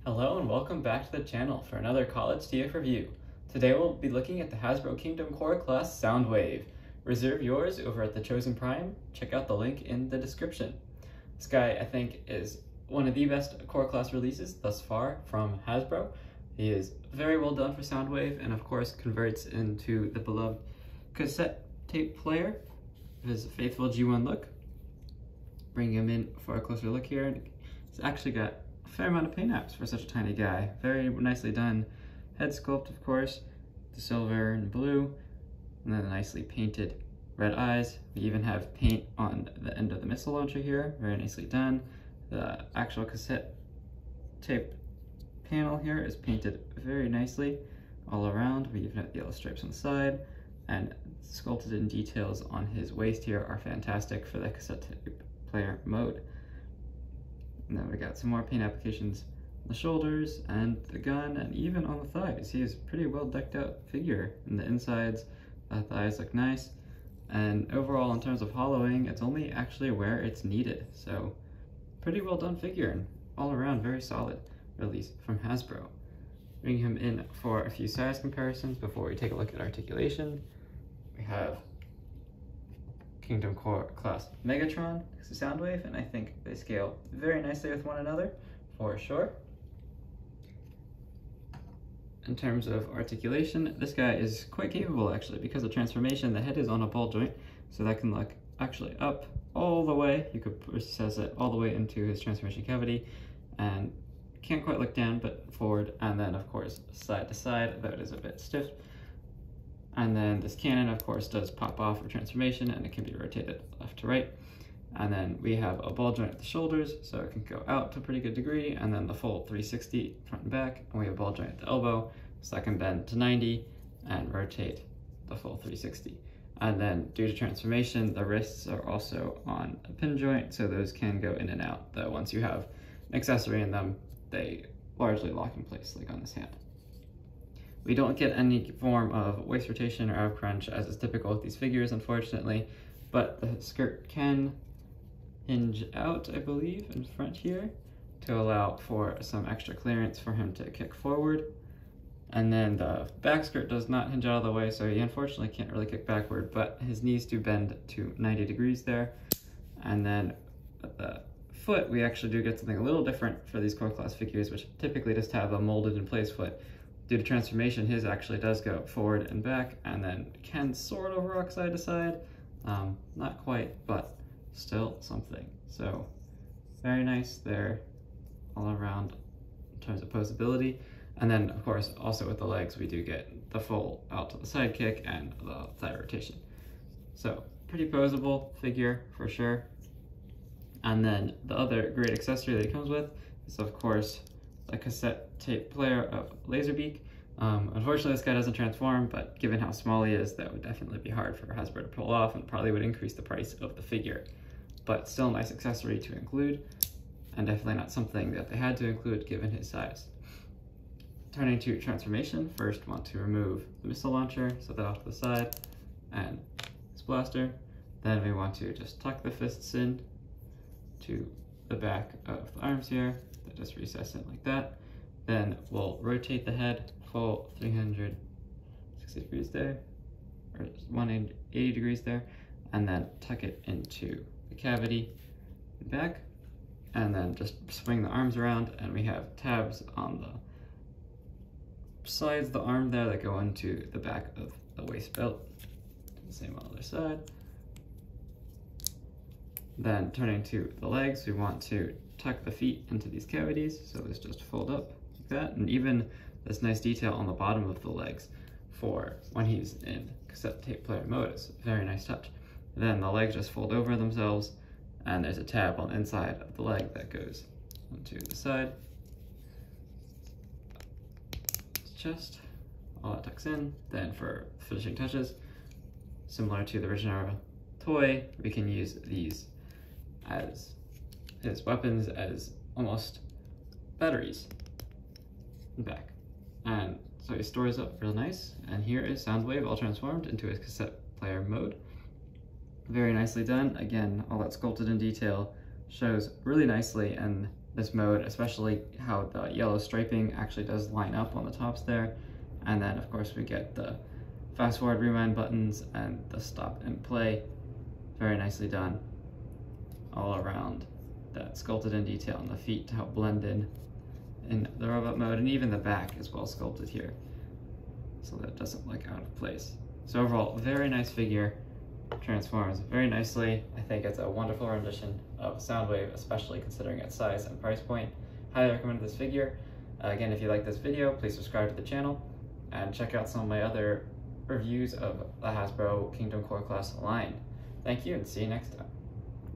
Hello and welcome back to the channel for another College TF review. Today we'll be looking at the Hasbro Kingdom Core class Soundwave. Reserve yours over at the Chosen Prime. Check out the link in the description. This guy, I think, is one of the best core class releases thus far from Hasbro. He is very well done for Soundwave and of course converts into the beloved cassette tape player. His faithful G1 look. Bring him in for a closer look here. He's actually got a fair amount of paint apps for such a tiny guy. Very nicely done head sculpt, of course, the silver and blue, and then the nicely painted red eyes. We even have paint on the end of the missile launcher here, very nicely done. The actual cassette tape panel here is painted very nicely all around. We even have the yellow stripes on the side, and sculpted in details on his waist here are fantastic for the cassette tape player mode. And then we got some more paint applications on the shoulders and the gun and even on the thighs. He is a pretty well decked out figure. In the insides, the thighs look nice. And overall, in terms of hollowing, it's only actually where it's needed. So pretty well done figure and all around very solid release from Hasbro. Bring him in for a few size comparisons before we take a look at articulation. We have Kingdom Core class Megatron next to Soundwave, and I think they scale very nicely with one another for sure. In terms of articulation, this guy is quite capable actually. Because of transformation, the head is on a ball joint, so that can look actually up all the way. You could process it all the way into his transformation cavity, and can't quite look down, but forward, and then of course side to side, though it is a bit stiff. And then this cannon, of course, does pop off for transformation, and it can be rotated left to right. And then we have a ball joint at the shoulders, so it can go out to a pretty good degree, and then the full 360 front and back. And we have a ball joint at the elbow, so that can bend to 90 and rotate the full 360. And then due to transformation, the wrists are also on a pin joint, so those can go in and out. Though once you have an accessory in them, they largely lock in place, like on this hand. We don't get any form of waist rotation or ab crunch as is typical with these figures, unfortunately, but the skirt can hinge out, I believe, in front here to allow for some extra clearance for him to kick forward. And then the back skirt does not hinge out of the way, so he unfortunately can't really kick backward, but his knees do bend to 90 degrees there. And then at the foot, we actually do get something a little different for these core class figures, which typically just have a molded in place foot. Due to transformation, his actually does go forward and back, and then can sort of rock side to side. Not quite, but still something. So very nice there all around in terms of posability. And then, of course, also with the legs, we do get the full out to the side kick and the thigh rotation. So pretty posable figure for sure. And then the other great accessory that it comes with is, of course, a cassette tape player of Laserbeak. Unfortunately, this guy doesn't transform, but given how small he is, that would definitely be hard for Hasbro to pull off and probably would increase the price of the figure. But still a nice accessory to include, and definitely not something that they had to include given his size. Turning to transformation, first want to remove the missile launcher, set that off to the side, and his blaster. Then we want to just tuck the fists in to the back of the arms here. Just recess it like that. Then we'll rotate the head full 360 degrees there, or 180 degrees there, and then tuck it into the cavity and back, and then just swing the arms around, and we have tabs on the sides of the arm there that go into the back of the waist belt. Do the same on the other side. Then turning to the legs, we want to tuck the feet into these cavities, so this just fold up like that, and even this nice detail on the bottom of the legs for when he's in cassette tape player mode is a very nice touch. Then the legs just fold over themselves, and there's a tab on the inside of the leg that goes onto the side. Chest, all that tucks in. Then for finishing touches, similar to the original toy, we can use these as his weapons as almost batteries and back. And so he stores up real nice. And here is Soundwave all transformed into his cassette player mode. Very nicely done. Again, all that sculpted in detail shows really nicely, and this mode, especially how the yellow striping actually does line up on the tops there. And then of course we get the fast forward, rewind buttons and the stop and play. Very nicely done all around. That sculpted in detail on the feet to help blend in the robot mode, and even the back is well sculpted here so that it doesn't look out of place. So overall, very nice figure, transforms very nicely. I think it's a wonderful rendition of Soundwave, especially considering its size and price point. Highly recommend this figure. Again, if you like this video, please subscribe to the channel and check out some of my other reviews of the Hasbro Kingdom Core class line. Thank you and see you next time.